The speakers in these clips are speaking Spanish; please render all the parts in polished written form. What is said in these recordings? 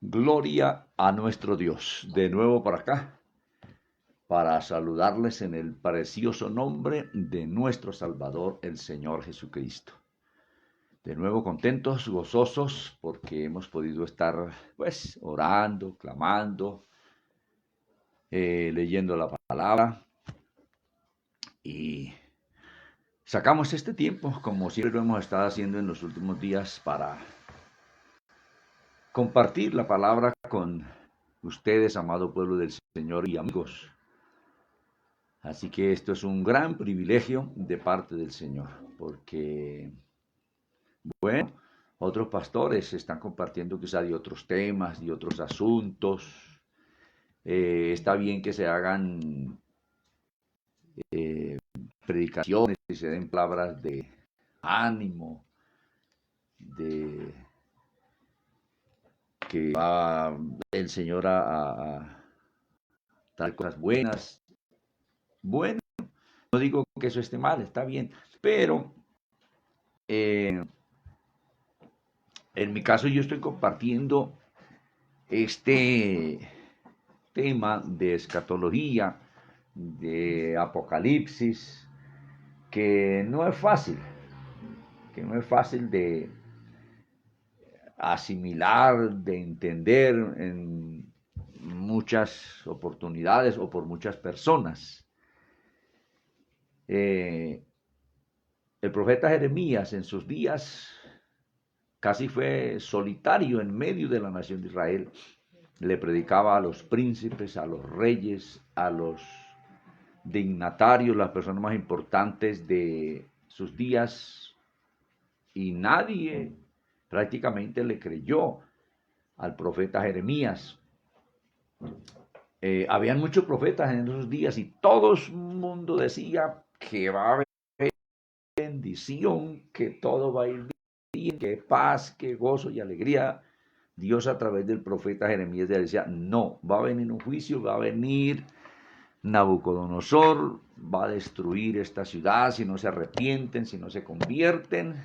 Gloria a nuestro Dios. De nuevo por acá para saludarles en el precioso nombre de nuestro Salvador, el Señor Jesucristo. De nuevo contentos, gozosos, porque hemos podido estar pues orando, clamando, leyendo la palabra y sacamos este tiempo, como siempre lo hemos estado haciendo en los últimos días, para compartir la palabra con ustedes, amado pueblo del Señor y amigos. Así que esto es un gran privilegio de parte del Señor, porque, bueno, otros pastores están compartiendo quizá de otros temas, de otros asuntos. Está bien que se hagan predicaciones y se den palabras de ánimo, de que va el Señor a dar cosas buenas. Bueno, no digo que eso esté mal, está bien, pero eh, en mi caso yo estoy compartiendo este tema de escatología, de apocalipsis, que no es fácil, de asimilar, de entender en muchas oportunidades o por muchas personas. El profeta Jeremías en sus días casi fue solitario en medio de la nación de Israel. Le predicaba a los príncipes, a los reyes, a los dignatarios, las personas más importantes de sus días, y nadie prácticamente le creyó al profeta Jeremías. Habían muchos profetas en esos días y todo el mundo decía que va a haber bendición, que todo va a ir bien, que paz, que gozo y alegría. Dios a través del profeta Jeremías decía, no, va a venir un juicio, va a venir Nabucodonosor, va a destruir esta ciudad si no se arrepienten, si no se convierten.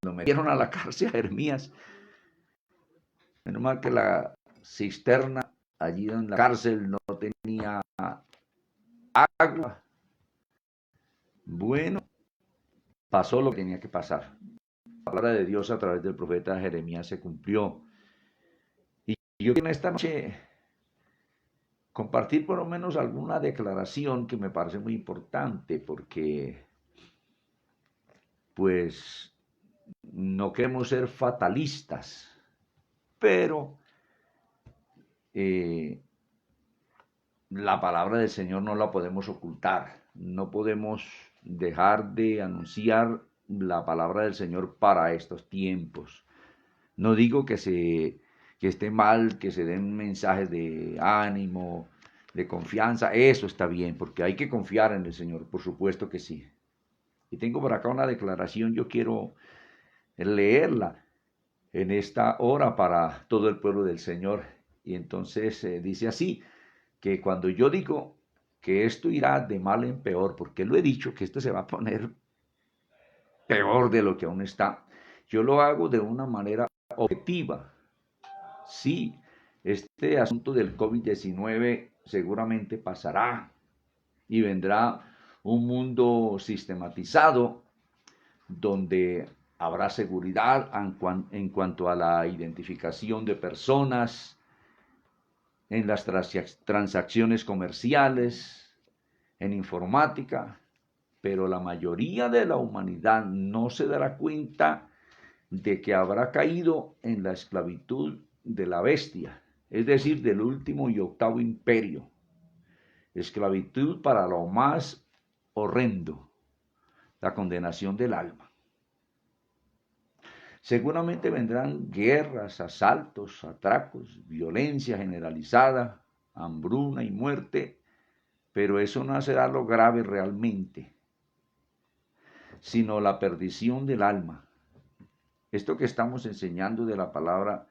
Lo metieron a la cárcel a Jeremías. Menos mal que la cisterna allí en la cárcel no tenía agua. Bueno, pasó lo que tenía que pasar. La palabra de Dios a través del profeta Jeremías se cumplió. Y yo quiero esta noche compartir por lo menos alguna declaración que me parece muy importante, porque pues no queremos ser fatalistas, pero la palabra del Señor no la podemos ocultar, no podemos dejar de anunciar la palabra del Señor para estos tiempos. No digo que esté mal, que se den mensajes de ánimo, de confianza, eso está bien, porque hay que confiar en el Señor, por supuesto que sí. Y tengo por acá una declaración, yo quiero leerla en esta hora para todo el pueblo del Señor. Y entonces dice así, que cuando yo digo que esto irá de mal en peor, porque lo he dicho, que esto se va a poner peor de lo que aún está, yo lo hago de una manera objetiva. Sí, este asunto del COVID-19 seguramente pasará y vendrá un mundo sistematizado donde habrá seguridad en cuanto a la identificación de personas, en las transacciones comerciales, en informática, pero la mayoría de la humanidad no se dará cuenta de que habrá caído en la esclavitud de la bestia, es decir, del último y octavo imperio. Esclavitud para lo más horrendo, la condenación del alma. Seguramente vendrán guerras, asaltos, atracos, violencia generalizada, hambruna y muerte, pero eso no será lo grave realmente, sino la perdición del alma. Esto que estamos enseñando de la palabra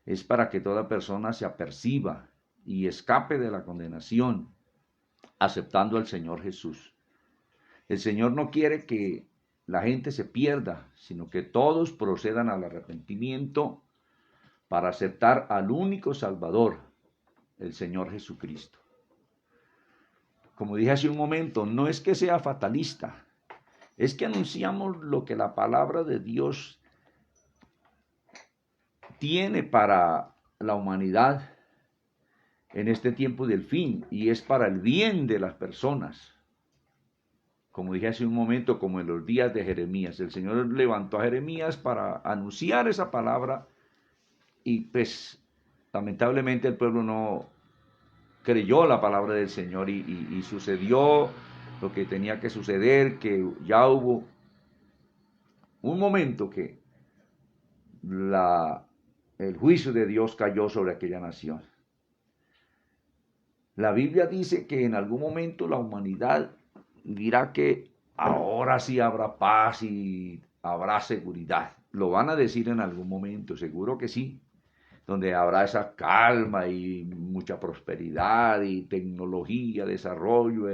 es para que toda persona se aperciba y escape de la condenación, aceptando al Señor Jesús. El Señor no quiere que la gente se pierda, sino que todos procedan al arrepentimiento para aceptar al único Salvador, el Señor Jesucristo. Como dije hace un momento, no es que sea fatalista, es que anunciamos lo que la palabra de Dios tiene para la humanidad en este tiempo del fin, y es para el bien de las personas. Como dije hace un momento, como en los días de Jeremías, el Señor levantó a Jeremías para anunciar esa palabra, y pues lamentablemente el pueblo no creyó la palabra del Señor, y sucedió lo que tenía que suceder, que ya hubo un momento que el juicio de Dios cayó sobre aquella nación. La Biblia dice que en algún momento la humanidad dirá que ahora sí habrá paz y habrá seguridad. Lo van a decir en algún momento, seguro que sí, donde habrá esa calma y mucha prosperidad y tecnología, desarrollo,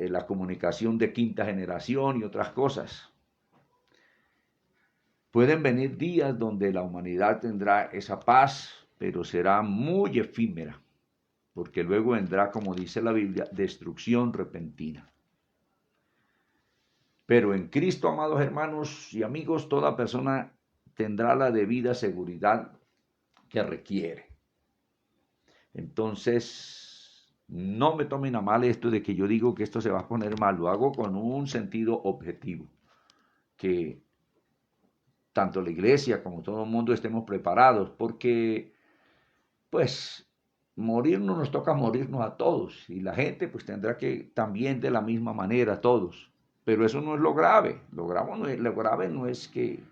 la comunicación de quinta generación y otras cosas. Pueden venir días donde la humanidad tendrá esa paz, pero será muy efímera, porque luego vendrá, como dice la Biblia, destrucción repentina. Pero en Cristo, amados hermanos y amigos, toda persona tendrá la debida seguridad que requiere. Entonces, no me tomen a mal esto de que yo digo que esto se va a poner mal, lo hago con un sentido objetivo, que tanto la iglesia como todo el mundo estemos preparados, porque pues morirnos nos toca morirnos a todos, y la gente pues tendrá que también de la misma manera todos. Pero eso no es lo grave, lo grave no es que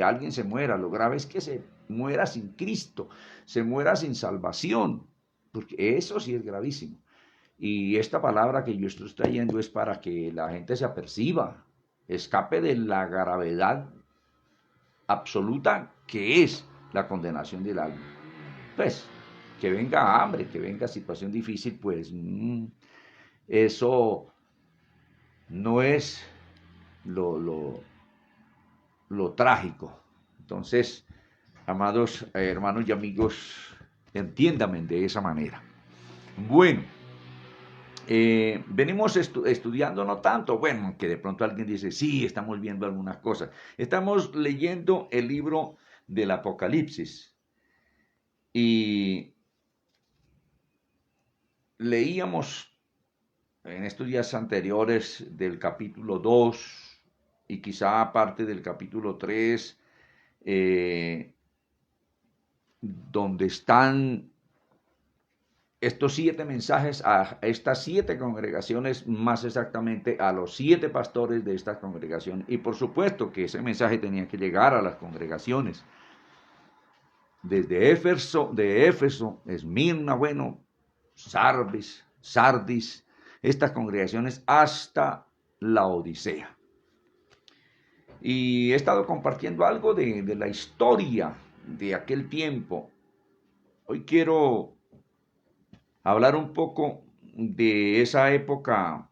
alguien se muera, lo grave es que se muera sin Cristo, se muera sin salvación, porque eso sí es gravísimo. Y esta palabra que yo estoy trayendo es para que la gente se aperciba, escape de la gravedad absoluta que es la condenación del alma. Pues, que venga hambre, que venga situación difícil, pues eso no es lo trágico. Entonces, amados hermanos y amigos, entiéndame de esa manera. Bueno, venimos estudiando no tanto, bueno, que de pronto alguien dice, sí, estamos viendo algunas cosas. Estamos leyendo el libro del Apocalipsis, y leíamos en estos días anteriores del capítulo 2 y quizá parte del capítulo 3, donde están estos 7 mensajes a estas 7 congregaciones, más exactamente a los 7 pastores de estas congregaciones. Y por supuesto que ese mensaje tenía que llegar a las congregaciones. Desde Éfeso, Esmirna, bueno, Sardis, estas congregaciones hasta la Odisea. Y he estado compartiendo algo de la historia de aquel tiempo. Hoy quiero hablar un poco de esa época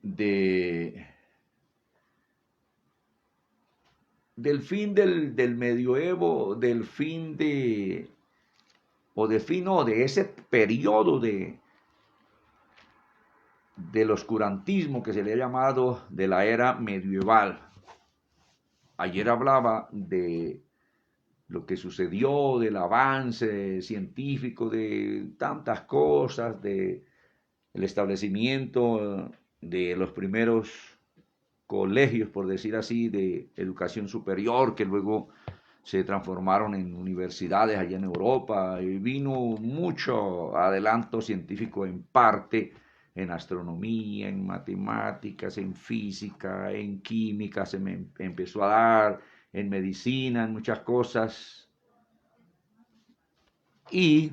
del fin del medioevo, del fin de ese periodo del oscurantismo que se le ha llamado de la era medieval. Ayer hablaba de lo que sucedió, del avance científico, de tantas cosas, de el establecimiento de los primeros colegios, por decir así, de educación superior, que luego se transformaron en universidades allá en Europa, y vino mucho adelanto científico en parte en astronomía, en matemáticas, en física, en química, se me empezó a dar, en medicina, en muchas cosas. Y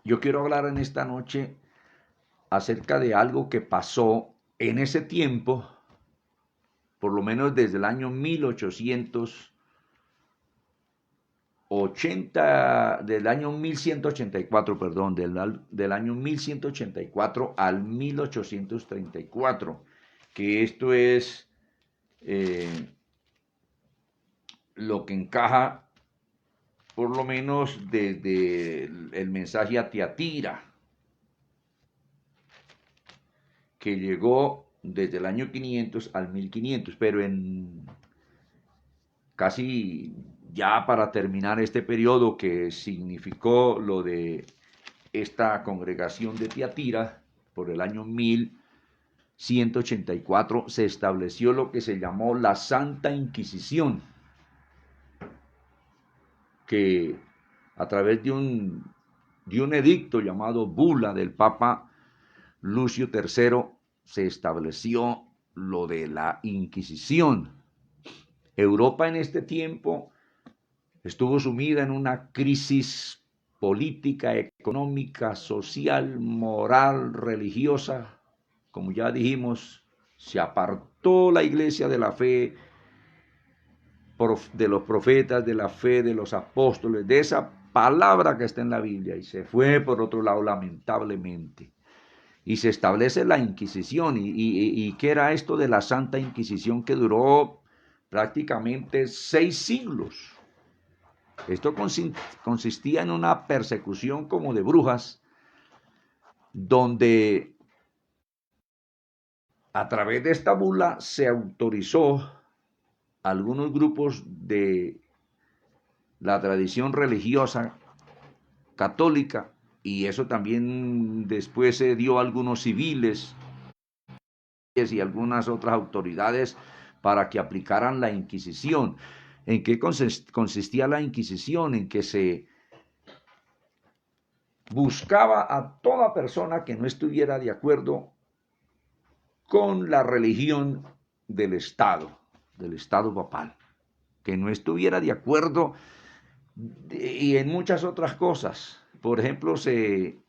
yo quiero hablar en esta noche acerca de algo que pasó en ese tiempo, por lo menos desde el año 1184, perdón, del año 1184 al 1834, que esto es lo que encaja por lo menos desde el mensaje a Tiatira, que llegó desde el año 500 al 1500, pero en casi ya para terminar este periodo que significó lo de esta congregación de Tiatira, por el año 1184 se estableció lo que se llamó la Santa Inquisición, que a través de un edicto llamado Bula del Papa Lucio III se estableció lo de la Inquisición. Europa en este tiempo estuvo sumida en una crisis política, económica, social, moral, religiosa. Como ya dijimos, se apartó la iglesia de la fe de los profetas, de la fe de los apóstoles, de esa palabra que está en la Biblia, y se fue por otro lado, lamentablemente. Y se establece la Inquisición. ¿Y qué era esto de la Santa Inquisición, que duró prácticamente 6 siglos? Esto consistía en una persecución como de brujas, donde a través de esta bula se autorizó a algunos grupos de la tradición religiosa católica, y eso también después se dio a algunos civiles y algunas otras autoridades para que aplicaran la Inquisición. ¿En qué consistía la Inquisición? En que se buscaba a toda persona que no estuviera de acuerdo con la religión del Estado papal, que no estuviera de acuerdo, y en muchas otras cosas. Por ejemplo, se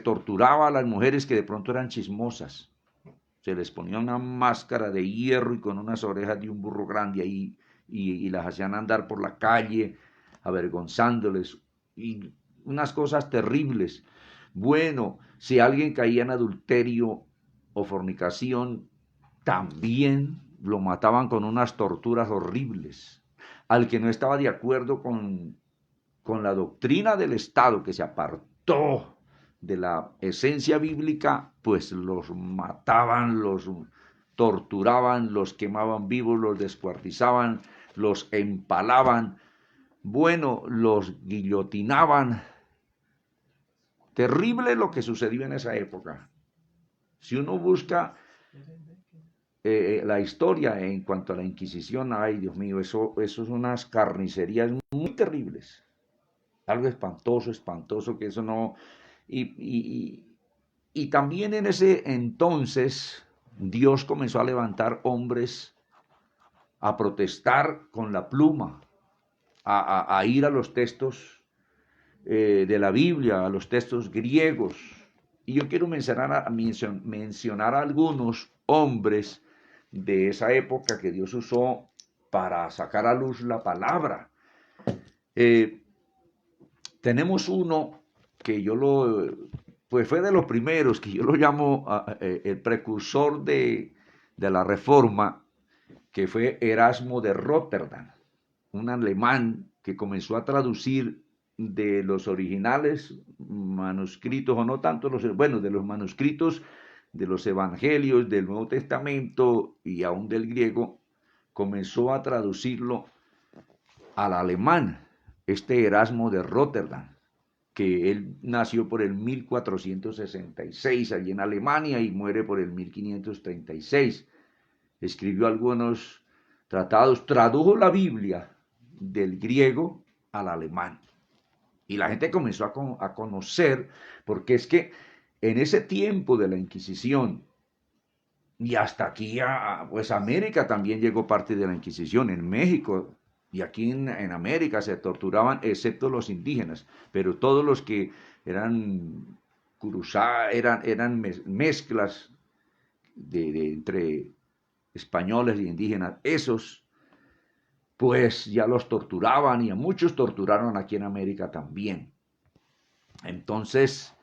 torturaba a las mujeres que de pronto eran chismosas. Se les ponía una máscara de hierro y con unas orejas de un burro grande ahí, y las hacían andar por la calle avergonzándoles, y unas cosas terribles. Bueno, si alguien caía en adulterio o fornicación, también lo mataban con unas torturas horribles. Al que no estaba de acuerdo con la doctrina del Estado, que se apartó de la esencia bíblica, pues los mataban, los torturaban, los quemaban vivos, los descuartizaban, los empalaban, bueno, los guillotinaban. Terrible lo que sucedió en esa época. Si uno busca la historia en cuanto a la Inquisición, ay Dios mío, eso son unas carnicerías muy terribles. Algo espantoso, espantoso, que eso no... Y también en ese entonces Dios comenzó a levantar hombres a protestar con la pluma, a ir a los textos de la Biblia, a los textos griegos. Y yo quiero mencionar a algunos hombres de esa época que Dios usó para sacar a luz la palabra. Tenemos uno que pues fue de los primeros, que yo lo llamo el precursor de la Reforma, que fue Erasmo de Rotterdam, un alemán que comenzó a traducir de los originales manuscritos, o no tanto de los manuscritos de los evangelios del Nuevo Testamento y aún del griego, comenzó a traducirlo al alemán, este Erasmo de Rotterdam, que él nació por el 1466 allí en Alemania y muere por el 1536. Escribió algunos tratados, tradujo la Biblia del griego al alemán. Y la gente comenzó a conocer, porque es que en ese tiempo de la Inquisición, y hasta aquí, pues América también llegó parte de la Inquisición, en México y aquí en América se torturaban, excepto los indígenas, pero todos los que eran cruzadas, eran mezclas entre españoles y indígenas, esos pues ya los torturaban, y a muchos torturaron aquí en América también. Entonces,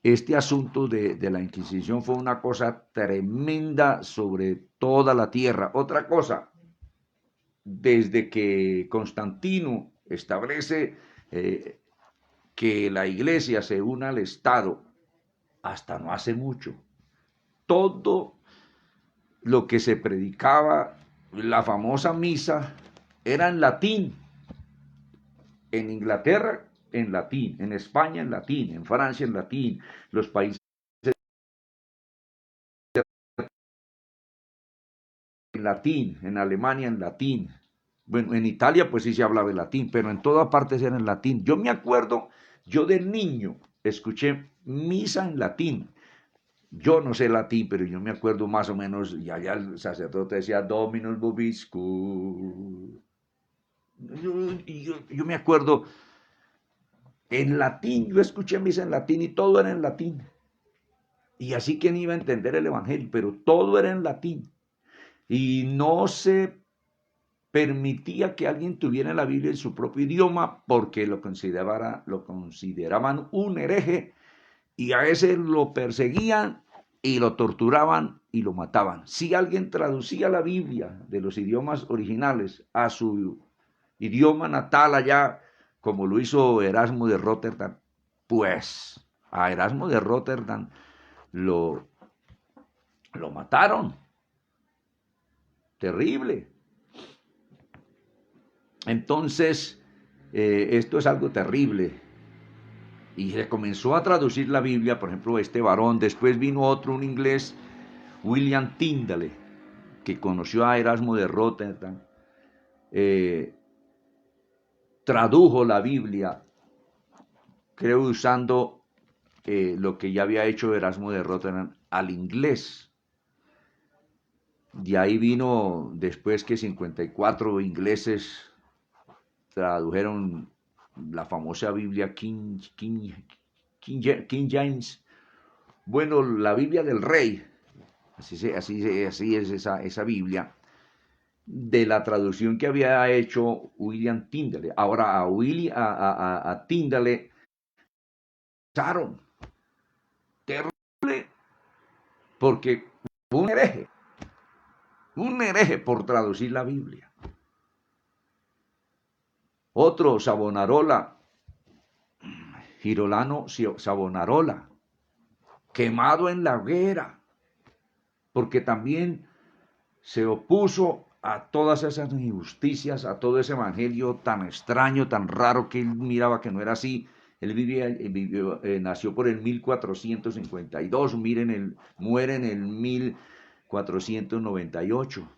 este asunto de la Inquisición fue una cosa tremenda sobre toda la tierra. Otra cosa, desde que Constantino establece que la iglesia se una al Estado, hasta no hace mucho, todo lo que se predicaba, la famosa misa, era en latín. En Inglaterra, en latín. En España, en latín. En Francia, en latín. Los países en latín. En Alemania, en latín. Bueno, en Italia pues sí se hablaba el latín, pero en todas partes era en latín. Yo me acuerdo, yo de niño escuché misa en latín. Yo no sé latín, pero yo me acuerdo más o menos, y allá el sacerdote decía Dominus vobiscum. Yo me acuerdo, en latín, yo escuché misa en latín y todo era en latín. Y así quien iba a entender el Evangelio, pero todo era en latín. Y no se permitía que alguien tuviera la Biblia en su propio idioma porque lo consideraban un hereje y a veces lo perseguían y lo torturaban y lo mataban. Si alguien traducía la Biblia de los idiomas originales a su idioma natal allá, como lo hizo Erasmo de Rotterdam, pues a Erasmo de Rotterdam lo, lo mataron. Terrible. Entonces, esto es algo terrible. Y se comenzó a traducir la Biblia, por ejemplo, este varón. Después vino otro, un inglés, William Tyndale, que conoció a Erasmo de Rotterdam. Tradujo la Biblia, creo usando lo que ya había hecho Erasmo de Rotterdam al inglés. De ahí vino después que 54 ingleses tradujeron la famosa Biblia King James. Bueno, la Biblia del Rey, así es esa Biblia, de la traducción que había hecho William Tyndale. Ahora a Tyndale echaron, terrible, porque fue un hereje por traducir la Biblia. Otro, Savonarola, Girolamo Savonarola, quemado en la hoguera, porque también se opuso a todas esas injusticias, a todo ese evangelio tan extraño, tan raro, que él miraba que no era así. Él nació por el 1452, muere en el 1498,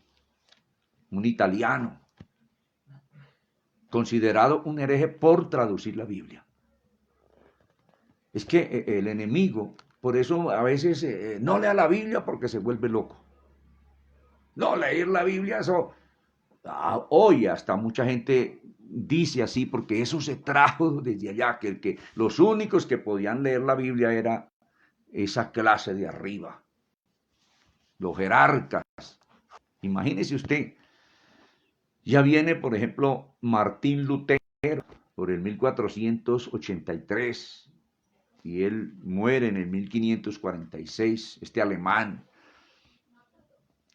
un italiano, considerado un hereje por traducir la Biblia. Es que el enemigo, por eso a veces no lea la Biblia porque se vuelve loco. No, leer la Biblia, eso, hoy hasta mucha gente dice así porque eso se trajo desde allá, que los únicos que podían leer la Biblia era esa clase de arriba, los jerarcas. Imagínese usted, ya viene, por ejemplo, Martín Lutero por el 1483 y él muere en el 1546, este alemán,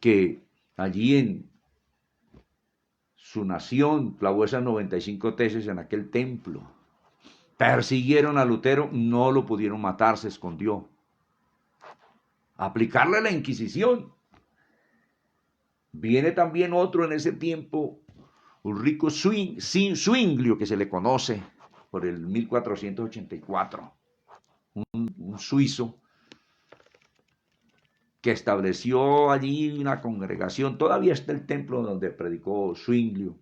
que allí en su nación clavó esas 95 tesis en aquel templo. Persiguieron a Lutero, no lo pudieron matar, se escondió. Aplicarle la Inquisición. Viene también otro en ese tiempo, Ulrico Zwinglio, que se le conoce por el 1484, un suizo que estableció allí una congregación. Todavía está el templo donde predicó Zwinglio,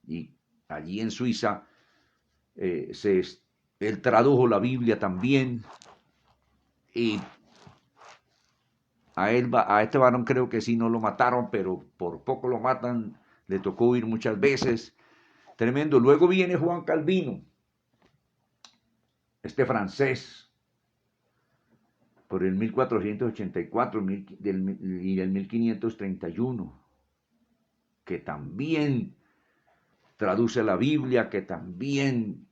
y allí en Suiza él tradujo la Biblia también, y a este varón creo que sí no lo mataron, pero por poco lo matan, le tocó huir muchas veces. Tremendo. Luego viene Juan Calvino, este francés, por el 1484 y el 1531, que también traduce la Biblia, que también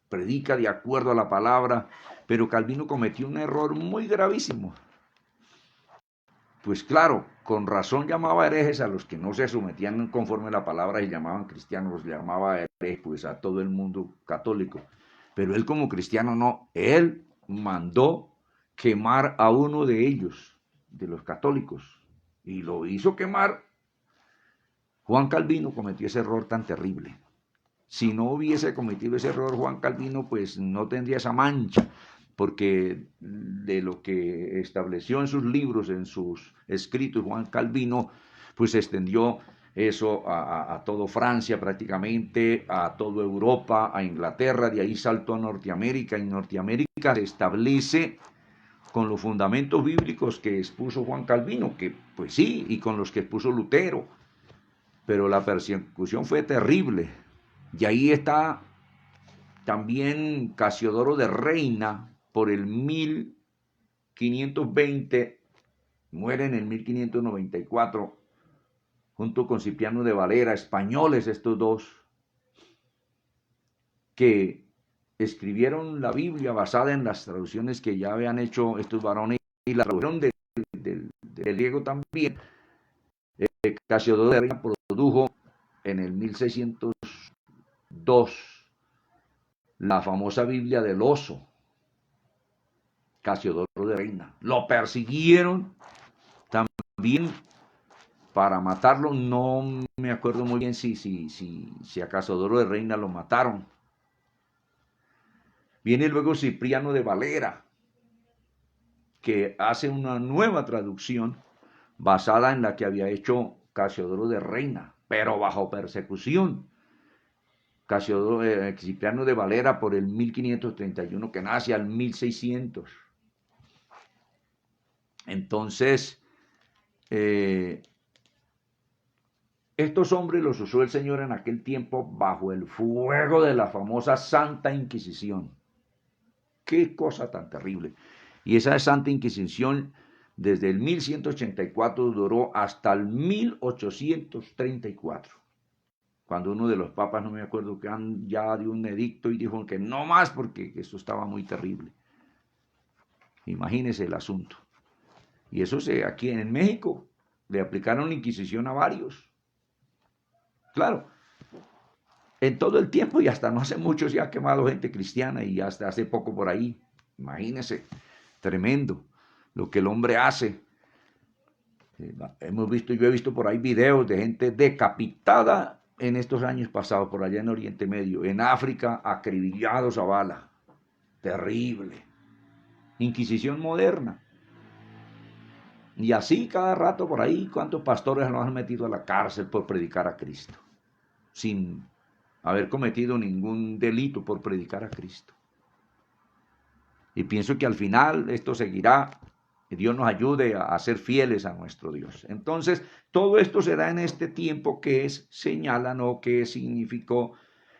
predica de acuerdo a la palabra, pero Calvino cometió un error muy gravísimo. Pues claro, con razón llamaba herejes a los que no se sometían conforme a la palabra y llamaban cristianos, los llamaba herejes pues a todo el mundo católico. Pero él como cristiano no, él mandó quemar a uno de ellos, de los católicos, y lo hizo quemar. Juan Calvino cometió ese error tan terrible. Si no hubiese cometido ese error Juan Calvino, pues no tendría esa mancha, porque de lo que estableció en sus libros, en sus escritos, Juan Calvino, pues extendió eso a todo Francia prácticamente, a toda Europa, a Inglaterra, de ahí saltó a Norteamérica, y en Norteamérica se establece con los fundamentos bíblicos que expuso Juan Calvino, que pues sí, y con los que expuso Lutero, pero la persecución fue terrible. Y ahí está también Casiodoro de Reina, por el 1520, muere en el 1594, junto con Cipriano de Valera, españoles estos dos, que escribieron la Biblia basada en las traducciones que ya habían hecho estos varones, y la traducción del griego también. Casiodoro de Reina produjo en el 1602 la famosa Biblia del oso, Casiodoro de Reina. Lo persiguieron también para matarlo. No me acuerdo muy bien si a Casiodoro de Reina lo mataron. Viene luego Cipriano de Valera, que hace una nueva traducción basada en la que había hecho Casiodoro de Reina, pero bajo persecución. Cipriano de Valera por el 1531, que nace al 1600. Entonces, estos hombres los usó el Señor en aquel tiempo bajo el fuego de la famosa Santa Inquisición. Qué cosa tan terrible. Y esa Santa Inquisición desde el 1184 duró hasta el 1834. Cuando uno de los papas, no me acuerdo, que ya dio un edicto y dijo que no más porque eso estaba muy terrible. Imagínense el asunto. Y eso aquí en México le aplicaron la Inquisición a varios. Claro, en todo el tiempo y hasta no hace mucho se ha quemado gente cristiana y hasta hace poco por ahí. Imagínense, tremendo lo que el hombre hace. Yo he visto por ahí videos de gente decapitada en estos años pasados, por allá en Oriente Medio, en África, acribillados a bala. Terrible. Inquisición moderna. Y así cada rato por ahí, ¿cuántos pastores los han metido a la cárcel por predicar a Cristo? Sin haber cometido ningún delito por predicar a Cristo. Y pienso que al final esto seguirá. Que Dios nos ayude a ser fieles a nuestro Dios. Entonces, todo esto será en este tiempo que señalan o que significó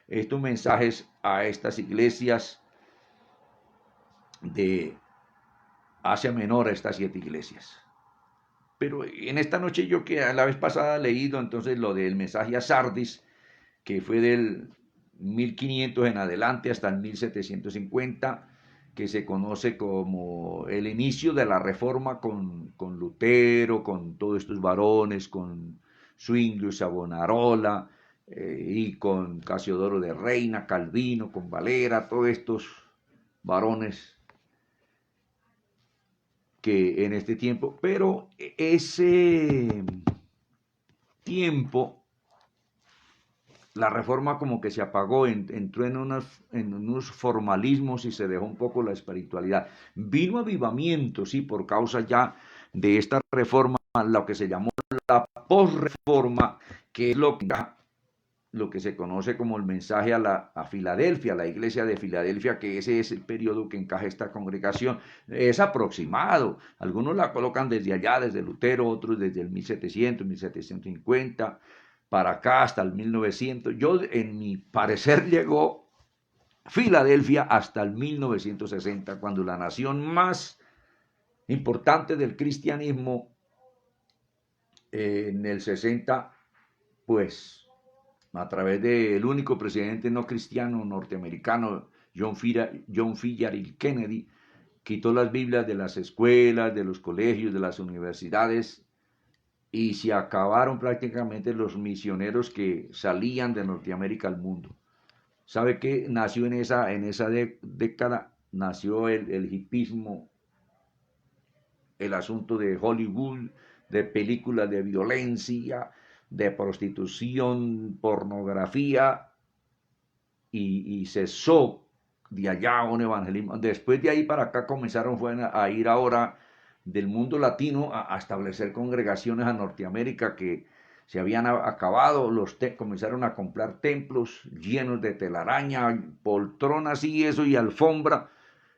estos mensajes a estas iglesias de Asia Menor, a estas 7 iglesias. Pero en esta noche yo, que a la vez pasada he leído entonces lo del mensaje a Sardis, que fue del 1500 en adelante hasta el 1750, que se conoce como el inicio de la Reforma con Lutero, con todos estos varones, con Zwinglio, Savonarola, y con Casiodoro de Reina, Calvino, con Valera, todos estos varones que en este tiempo, pero ese tiempo la Reforma como que se apagó, entró en unos formalismos y se dejó un poco la espiritualidad. Vino avivamiento, sí, por causa ya de esta reforma, lo que se llamó la posreforma, que es lo que se conoce como el mensaje a Filadelfia, a la iglesia de Filadelfia, que ese es el periodo que encaja esta congregación. Es aproximado, algunos la colocan desde allá, desde Lutero, otros desde el 1700, 1750, para acá hasta el 1900. Yo, en mi parecer, llegó Filadelfia hasta el 1960, cuando la nación más importante del cristianismo, en el 60, pues a través del único presidente no cristiano norteamericano, John F. Kennedy, quitó las Biblias de las escuelas, de los colegios, de las universidades, y se acabaron prácticamente los misioneros que salían de Norteamérica al mundo. ¿Sabe qué? Nació en esa década, nació el hipismo, el asunto de Hollywood, de películas de violencia, de prostitución, pornografía, y cesó de allá un evangelismo. Después de ahí para acá comenzaron a ir ahora del mundo latino a establecer congregaciones a Norteamérica que se habían acabado, comenzaron a comprar templos llenos de telaraña, poltronas y eso, y alfombra,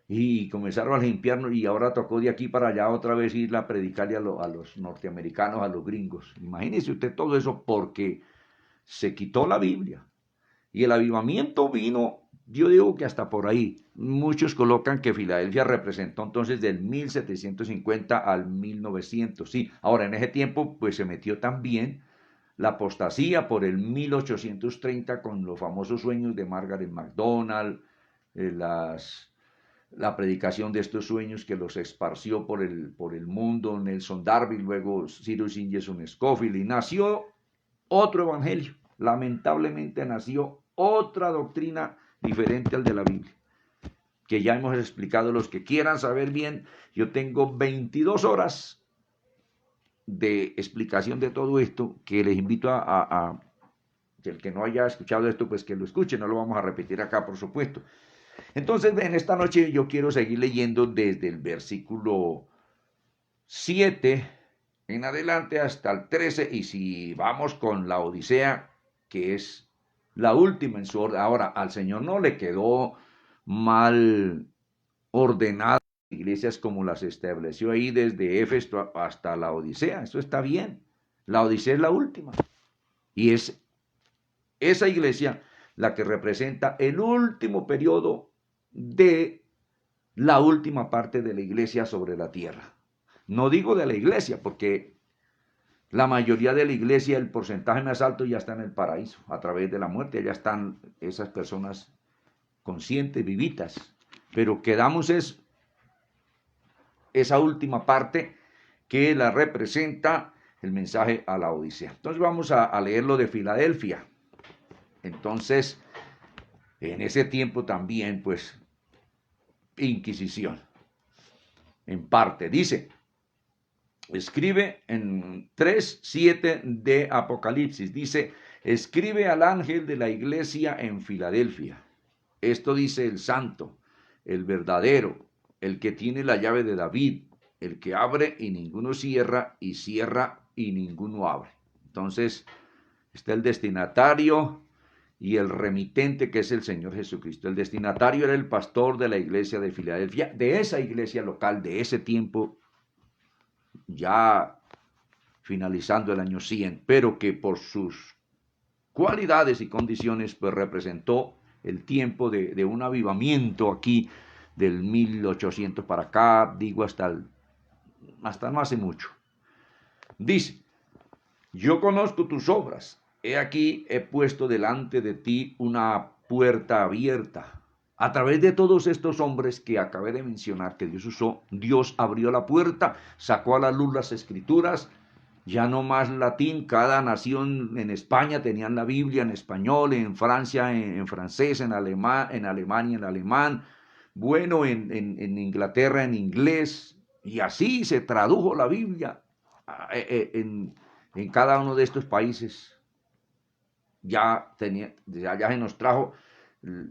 y comenzaron a limpiarnos, y ahora tocó de aquí para allá otra vez ir a predicarle a los norteamericanos, a los gringos. Imagínese usted todo eso porque se quitó la Biblia. Y el avivamiento vino, yo digo que hasta por ahí. Muchos colocan que Filadelfia representó entonces del 1750 al 1900. Sí, ahora en ese tiempo pues se metió también la apostasía por el 1830 con los famosos sueños de Margaret MacDonald, la predicación de estos sueños que los esparció por el mundo, Nelson Darby, luego Cyrus Ingerson Scofield, y nació otro evangelio. Lamentablemente nació otra doctrina diferente al de la Biblia, que ya hemos explicado. Los que quieran saber bien, yo tengo 22 horas de explicación de todo esto, que les invito el que no haya escuchado esto, pues que lo escuche, no lo vamos a repetir acá, por supuesto. Entonces, en esta noche yo quiero seguir leyendo desde el versículo 7 en adelante hasta el 13, y si vamos con la Odisea, que es la última en su orden. Ahora, al Señor no le quedó mal ordenadas iglesias como las estableció ahí desde Éfeso hasta la Odisea. Eso está bien. La Odisea es la última. Y es esa iglesia la que representa el último periodo de la última parte de la iglesia sobre la tierra. No digo de la iglesia, porque la mayoría de la iglesia, el porcentaje más alto ya está en el paraíso, a través de la muerte. Allá están esas personas conscientes, vivitas. Pero quedamos esa última parte que la representa el mensaje a la Odisea. Entonces vamos a leer lo de Filadelfia. Entonces, en ese tiempo también, pues, Inquisición. En parte, dice, escribe en 3:7 de Apocalipsis, dice, escribe al ángel de la iglesia en Filadelfia. Esto dice el santo, el verdadero, el que tiene la llave de David, el que abre y ninguno cierra, y cierra y ninguno abre. Entonces, está el destinatario y el remitente, que es el Señor Jesucristo. El destinatario era el pastor de la iglesia de Filadelfia, de esa iglesia local, de ese tiempo, ya finalizando el año 100, pero que por sus cualidades y condiciones, pues representó el tiempo de un avivamiento aquí del 1800 para acá, digo hasta no hace mucho. Dice, yo conozco tus obras, he aquí he puesto delante de ti una puerta abierta. A través de todos estos hombres que acabé de mencionar, que Dios usó, Dios abrió la puerta, sacó a la luz las escrituras, ya no más latín. Cada nación en España tenían la Biblia en español, en Francia en francés, en Alemania en alemán, bueno, en Inglaterra en inglés, y así se tradujo la Biblia en cada uno de estos países. Ya se nos trajo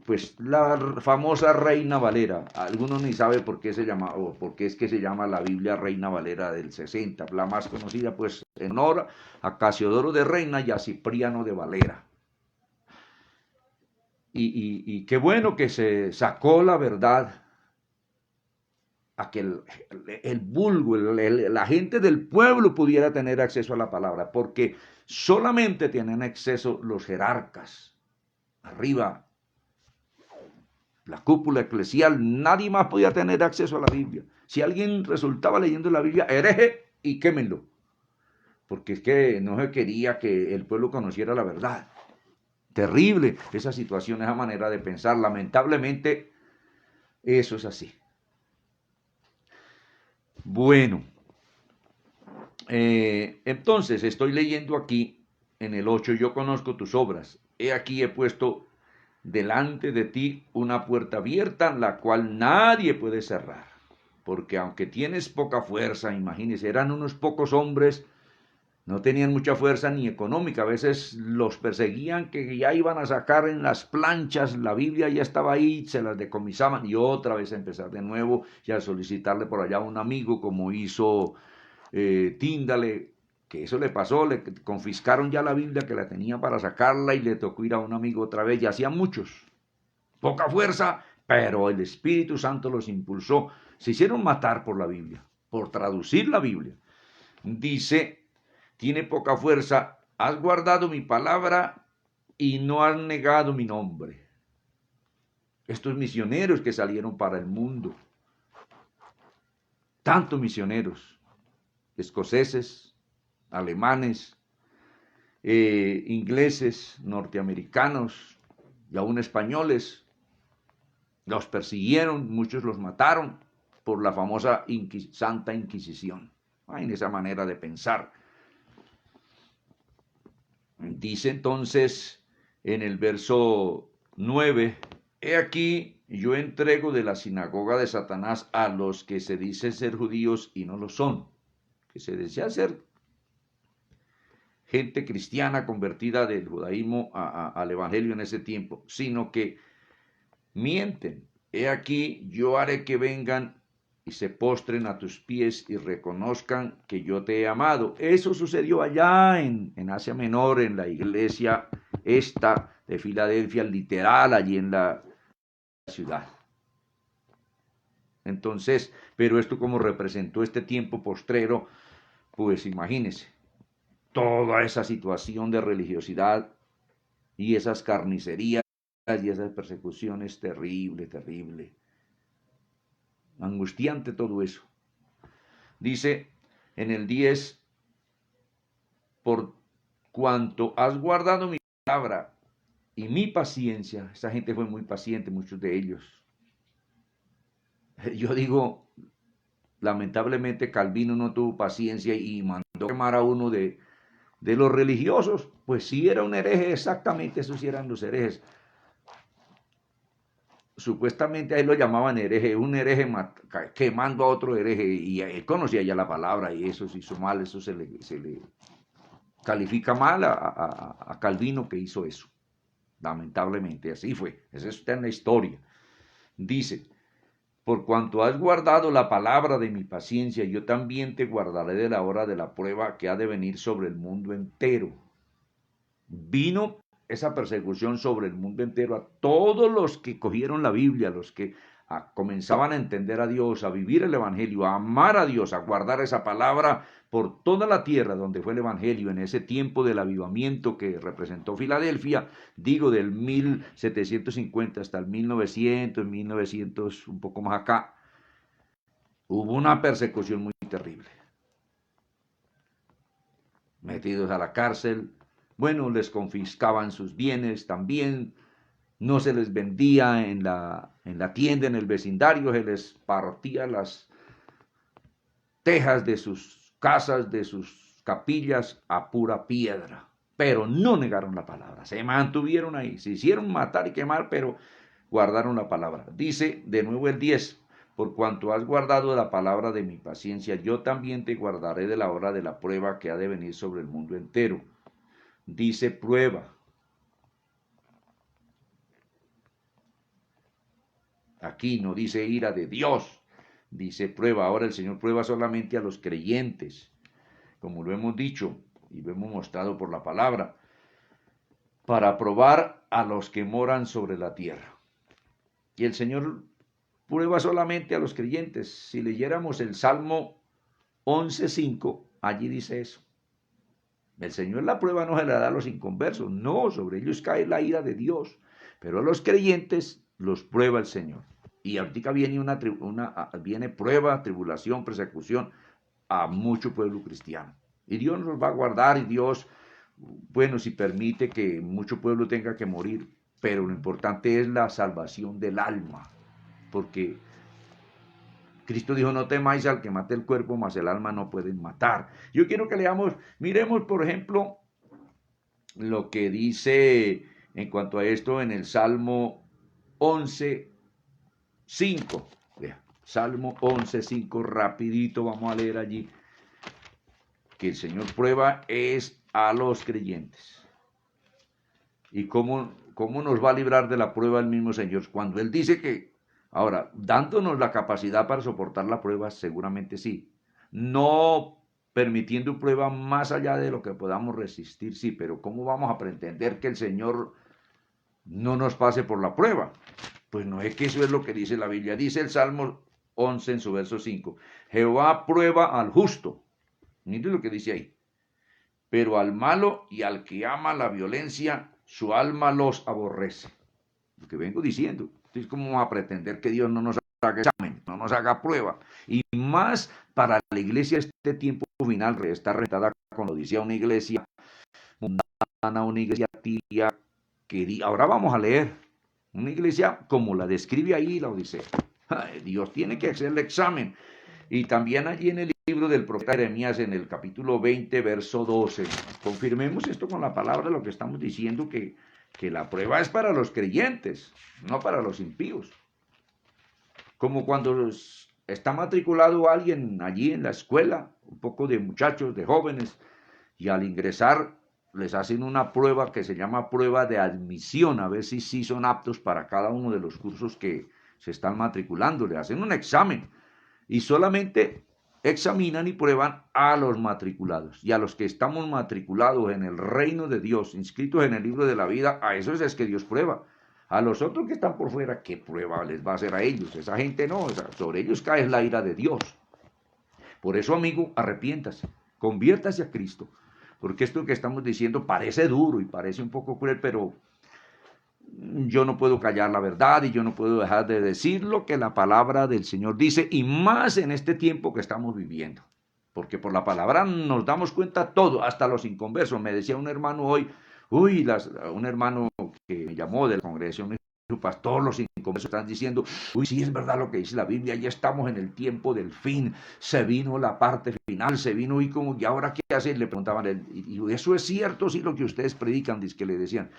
pues la famosa Reina Valera. Algunos ni saben por qué se llama, o por qué es que se llama la Biblia Reina Valera del 60, la más conocida pues en honor a Casiodoro de Reina y a Cipriano de Valera. Y qué bueno que se sacó la verdad a que el vulgo, la gente del pueblo pudiera tener acceso a la palabra, porque solamente tienen acceso los jerarcas, arriba, la cúpula eclesial. Nadie más podía tener acceso a la Biblia. Si alguien resultaba leyendo la Biblia, hereje, y quémenlo, porque es que no se quería que el pueblo conociera la verdad. Terrible esa situación, esa manera de pensar. Lamentablemente, eso es así. Bueno, Entonces, estoy leyendo aquí en el 8: yo conozco tus obras. He aquí he puesto delante de ti una puerta abierta, la cual nadie puede cerrar. Porque aunque tienes poca fuerza, imagínense, eran unos pocos hombres, no tenían mucha fuerza ni económica, a veces los perseguían que ya iban a sacar en las planchas, la Biblia ya estaba ahí, se las decomisaban y otra vez a empezar de nuevo y a solicitarle por allá a un amigo como hizo Tíndale, que eso le pasó, le confiscaron ya la Biblia que la tenía para sacarla y le tocó ir a un amigo otra vez y hacían muchos, poca fuerza, pero el Espíritu Santo los impulsó, se hicieron matar por la Biblia, por traducir la Biblia. Dice, tiene poca fuerza, has guardado mi palabra y no has negado mi nombre. Estos misioneros que salieron para el mundo, tantos misioneros, escoceses, alemanes, ingleses, norteamericanos y aún españoles, los persiguieron, muchos los mataron por la famosa Santa Inquisición. En esa manera de pensar. Dice entonces en el verso 9, he aquí yo entrego de la sinagoga de Satanás a los que se dicen ser judíos y no lo son, que se desea ser gente cristiana convertida del judaísmo al evangelio en ese tiempo, sino que mienten. He aquí yo haré que vengan y se postren a tus pies y reconozcan que yo te he amado. Eso sucedió allá en Asia Menor, en la iglesia esta de Filadelfia, literal, allí en la ciudad. Entonces, pero esto como representó este tiempo postrero, pues imagínense, toda esa situación de religiosidad y esas carnicerías y esas persecuciones, terrible, terrible. Angustiante todo eso. Dice en el 10, por cuanto has guardado mi palabra y mi paciencia, esa gente fue muy paciente, muchos de ellos. Yo digo, lamentablemente Calvino no tuvo paciencia y mandó quemar a uno de los religiosos, pues si era un hereje, exactamente esos eran los herejes. Supuestamente ahí lo llamaban hereje, un hereje quemando a otro hereje, y él conocía ya la palabra y eso se hizo mal, eso se le califica mal a Calvino que hizo eso. Lamentablemente, así fue. Eso está en la historia. Dice, por cuanto has guardado la palabra de mi paciencia, yo también te guardaré de la hora de la prueba que ha de venir sobre el mundo entero. Vino esa persecución sobre el mundo entero a todos los que cogieron la Biblia, los que comenzaban a entender a Dios, a vivir el Evangelio, a amar a Dios, a guardar esa palabra por toda la tierra donde fue el Evangelio en ese tiempo del avivamiento que representó Filadelfia, digo del 1750 hasta el 1900, 1900, un poco más acá, hubo una persecución muy terrible. Metidos a la cárcel, bueno, les confiscaban sus bienes también, no se les vendía en la tienda, en el vecindario, se les partía las tejas de sus casas, de sus capillas a pura piedra. Pero no negaron la palabra, se mantuvieron ahí, se hicieron matar y quemar, pero guardaron la palabra. Dice de nuevo el 10, por cuanto has guardado la palabra de mi paciencia, yo también te guardaré de la hora de la prueba que ha de venir sobre el mundo entero. Dice prueba. Aquí no dice ira de Dios, dice prueba. Ahora el Señor prueba solamente a los creyentes, como lo hemos dicho y lo hemos mostrado por la palabra, para probar a los que moran sobre la tierra. Y el Señor prueba solamente a los creyentes. Si leyéramos el Salmo 11:5, allí dice eso. El Señor la prueba no se la da a los inconversos, no, sobre ellos cae la ira de Dios, pero a los creyentes los prueba el Señor. Y ahorita viene viene prueba, tribulación, persecución a mucho pueblo cristiano. Y Dios nos va a guardar y Dios, bueno, si permite que mucho pueblo tenga que morir, pero lo importante es la salvación del alma, porque Cristo dijo, no temáis al que mate el cuerpo, mas el alma no pueden matar. Yo quiero que leamos, miremos por ejemplo lo que dice en cuanto a esto en el Salmo 11:5. Salmo 11:5, rapidito vamos a leer allí, que el Señor prueba es a los creyentes. ¿Y cómo nos va a librar de la prueba el mismo Señor? Cuando Él dice que, ahora, dándonos la capacidad para soportar la prueba, seguramente sí. No permitiendo prueba más allá de lo que podamos resistir, sí, pero ¿cómo vamos a pretender que el Señor no nos pase por la prueba? Pues no es que eso es lo que dice la Biblia. Dice el Salmo 11 en su verso 5. Jehová prueba al justo. Miren lo que dice ahí. Pero al malo y al que ama la violencia, su alma los aborrece. Lo que vengo diciendo. Entonces, ¿cómo vamos a pretender que Dios no nos haga examen, no nos haga prueba? Y más para la iglesia este tiempo final, está rentada, como decía, una iglesia mundana, una iglesia tibia, que ahora vamos a leer, una iglesia como la describe ahí la Odisea. Dios tiene que hacer el examen. Y también allí en el libro del profeta Jeremías, en el capítulo 20, verso 12, confirmemos esto con la palabra, lo que estamos diciendo, que la prueba es para los creyentes, no para los impíos. Como cuando está matriculado alguien allí en la escuela, un poco de muchachos, de jóvenes, y al ingresar les hacen una prueba que se llama prueba de admisión, a ver si sí son aptos para cada uno de los cursos que se están matriculando. Le hacen un examen y solamente examinan y prueban a los matriculados. Y a los que estamos matriculados en el reino de Dios, inscritos en el libro de la vida, a esos es que Dios prueba. A los otros que están por fuera, ¿qué prueba les va a hacer a ellos? Esa gente no, sobre ellos cae la ira de Dios. Por eso, amigo, arrepiéntase, conviértase a Cristo. Porque esto que estamos diciendo parece duro y parece un poco cruel, pero yo no puedo callar la verdad y yo no puedo dejar de decir lo que la palabra del Señor dice, y más en este tiempo que estamos viviendo. Porque por la palabra nos damos cuenta todo, hasta los inconversos. Me decía un hermano hoy, un hermano que me llamó de la congregación, me dijo, pastor, los inconversos están diciendo, sí es verdad lo que dice la Biblia, ya estamos en el tiempo del fin, se vino la parte final, se vino y como, ¿y ahora qué hacer? Le preguntaban, y eso es cierto, sí, lo que ustedes predican, dice que le decían.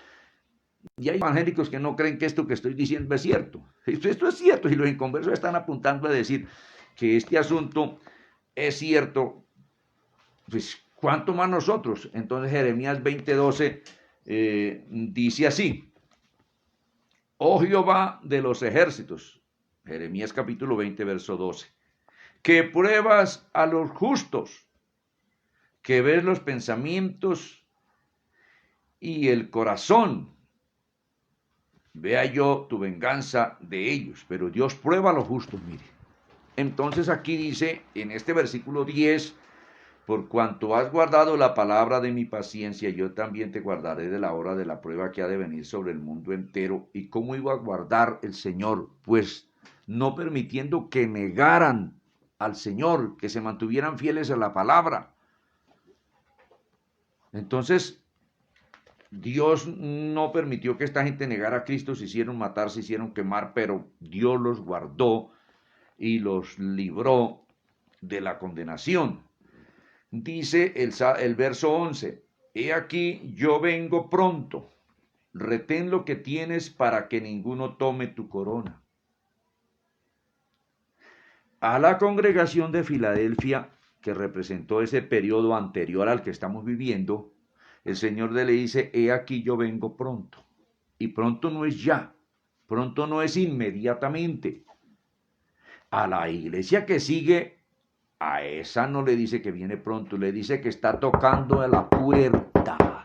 Y hay evangélicos que no creen que esto que estoy diciendo es cierto. Esto es cierto, y los inconversos están apuntando a decir que este asunto es cierto. Pues, ¿cuánto más nosotros? Entonces Jeremías 20:12 dice así: Oh Jehová de los ejércitos, Jeremías capítulo 20, verso 12, que pruebas a los justos, que ves los pensamientos y el corazón, vea yo tu venganza de ellos. Pero Dios prueba a los justos, mire. Entonces aquí dice, en este versículo 10, por cuanto has guardado la palabra de mi paciencia, yo también te guardaré de la hora de la prueba que ha de venir sobre el mundo entero. ¿Y cómo iba a guardar el Señor? Pues no permitiendo que negaran al Señor, que se mantuvieran fieles a la palabra. Entonces, Dios no permitió que esta gente negara a Cristo, se hicieron matar, se hicieron quemar, pero Dios los guardó y los libró de la condenación. Dice el verso 11, he aquí yo vengo pronto, retén lo que tienes para que ninguno tome tu corona. A la congregación de Filadelfia, que representó ese periodo anterior al que estamos viviendo, el Señor le dice, he aquí yo vengo pronto. Y pronto no es ya, pronto no es inmediatamente. A la iglesia que sigue, a esa no le dice que viene pronto, le dice que está tocando a la puerta,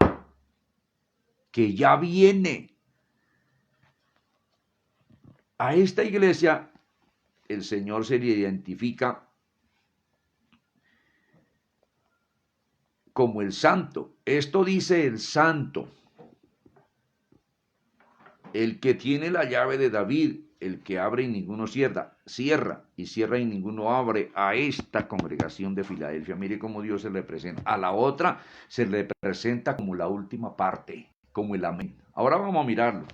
que ya viene. A esta iglesia el Señor se le identifica como el santo. Esto dice el santo, el que tiene la llave de David, el que abre y ninguno cierra, y cierra y ninguno abre. A esta congregación de Filadelfia, mire cómo Dios se le presenta. A la otra se le presenta como la última parte, como el amén. Ahora vamos a mirarlo.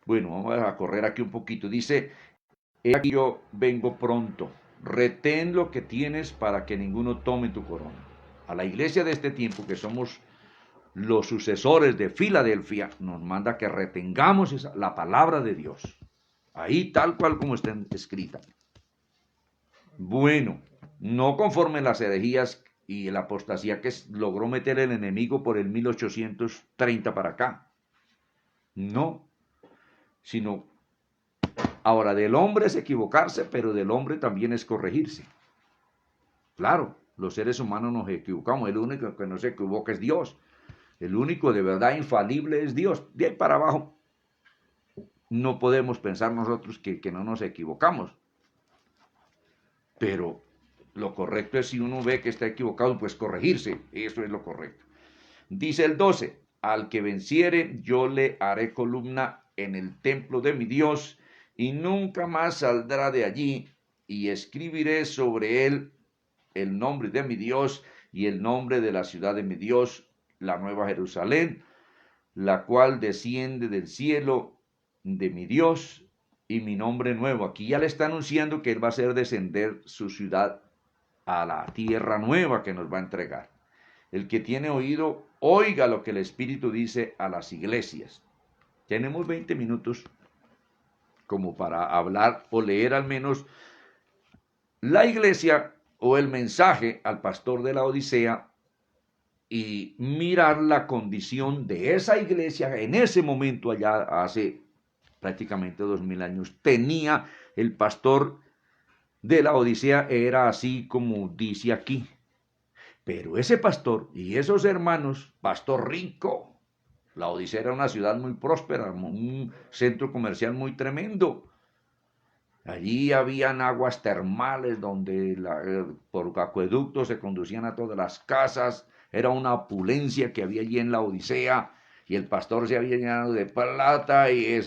Bueno, vamos a correr aquí un poquito. Dice, he aquí yo vengo pronto, retén lo que tienes para que ninguno tome tu corona. A la iglesia de este tiempo, que somos los sucesores de Filadelfia, nos manda que retengamos la palabra de Dios, ahí tal cual como está escrita. Bueno, no conforme las herejías y la apostasía que logró meter el enemigo por el 1830 para acá. No, sino ahora del hombre es equivocarse, pero del hombre también es corregirse. Claro, los seres humanos nos equivocamos, el único que no se equivoca es Dios. El único de verdad infalible es Dios. De ahí para abajo no podemos pensar nosotros que no nos equivocamos. Pero lo correcto es, si uno ve que está equivocado, pues corregirse. Eso es lo correcto. Dice el 12, al que venciere yo le haré columna en el templo de mi Dios y nunca más saldrá de allí, y escribiré sobre él el nombre de mi Dios y el nombre de la ciudad de mi Dios, la nueva Jerusalén, la cual desciende del cielo de mi Dios, y mi nombre nuevo. Aquí ya le está anunciando que él va a hacer descender su ciudad a la tierra nueva que nos va a entregar. El que tiene oído, oiga lo que el Espíritu dice a las iglesias. Tenemos 20 minutos como para hablar o leer al menos la iglesia o el mensaje al pastor de la Odisea y mirar la condición de esa iglesia en ese momento, allá hace prácticamente 2000 años. Tenía el pastor de la Odisea, era así como dice aquí. Pero ese pastor y esos hermanos, pastor rico, la Odisea era una ciudad muy próspera, un centro comercial muy tremendo. Allí habían aguas termales donde por acueductos se conducían a todas las casas. Era una opulencia que había allí en la Odisea, y el pastor se había llenado de plata, y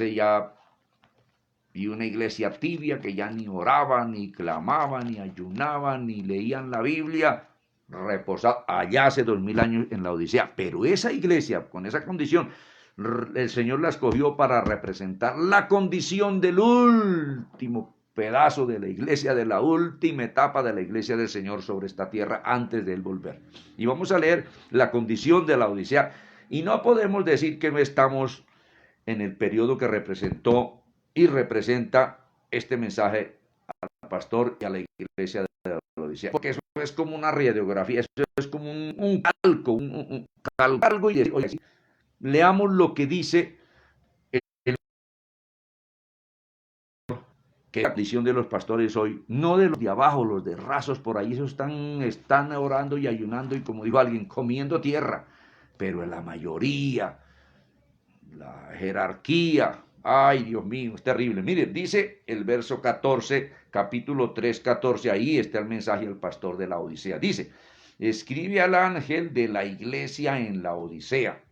una iglesia tibia que ya ni oraban, ni clamaban, ni ayunaban, ni leían la Biblia, reposado allá hace 2000 años en la Odisea. Pero esa iglesia, con esa condición, el Señor la escogió para representar la condición del último pedazo de la iglesia, de la última etapa de la iglesia del Señor sobre esta tierra antes de él volver. Y vamos a leer la condición de la Odisea. Y no podemos decir que no estamos en el periodo que representó y representa este mensaje al pastor y a la iglesia de la Odisea, porque eso es como una radiografía, eso es como un calco, un calco, y oye, leamos lo que dice que la condición de los pastores hoy, no de los de abajo, los de rasos por ahí, esos están orando y ayunando y, como dijo alguien, comiendo tierra, pero en la mayoría, la jerarquía, ay Dios mío, es terrible. Mire, dice el verso 14, capítulo 3, 14, ahí está el mensaje al pastor de la Odisea. Dice, escribe al ángel de la iglesia en la Odisea.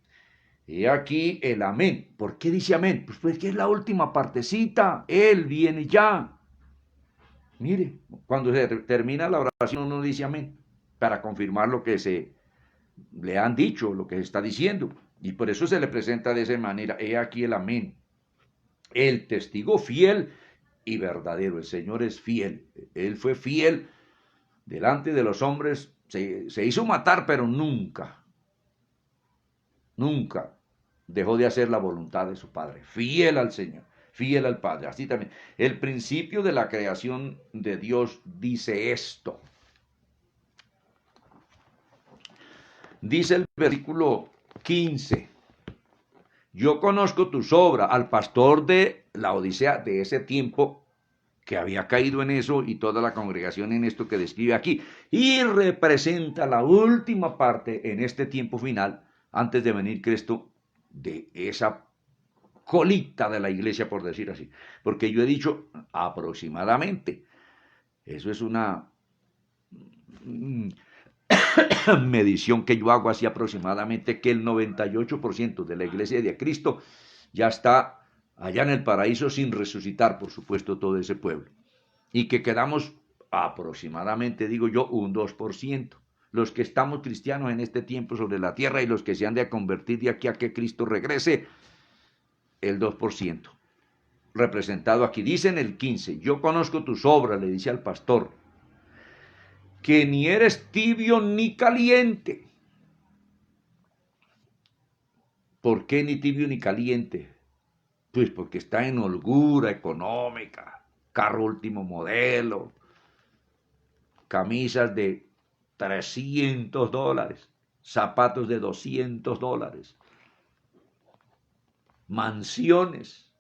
He aquí el amén. ¿Por qué dice amén? Pues porque es la última partecita. Él viene ya. Mire, cuando se termina la oración uno dice amén, para confirmar lo que se le han dicho, lo que se está diciendo. Y por eso se le presenta de esa manera. He aquí el amén. El testigo fiel y verdadero. El Señor es fiel. Él fue fiel delante de los hombres. Se hizo matar, pero nunca dejó de hacer la voluntad de su Padre. Fiel al Señor, fiel al Padre. Así también. El principio de la creación de Dios dice esto. Dice el versículo 15. Yo conozco tus obras, al pastor de la Odisea de ese tiempo, que había caído en eso, y toda la congregación en esto que describe aquí, y representa la última parte en este tiempo final, antes de venir Cristo, de esa colita de la iglesia, por decir así. Porque yo he dicho aproximadamente, eso es una medición que yo hago así aproximadamente, que el 98% de la iglesia de Cristo ya está allá en el paraíso sin resucitar, por supuesto, todo ese pueblo. Y que quedamos aproximadamente, digo yo, un 2%. Los que estamos cristianos en este tiempo sobre la tierra y los que se han de convertir de aquí a que Cristo regrese, el 2%. Representado aquí, dice en el 15, yo conozco tus obras, le dice al pastor que ni eres tibio ni caliente. ¿Por qué ni tibio ni caliente? Pues porque está en holgura económica, carro último modelo, camisas de $300, zapatos de $200, mansiones,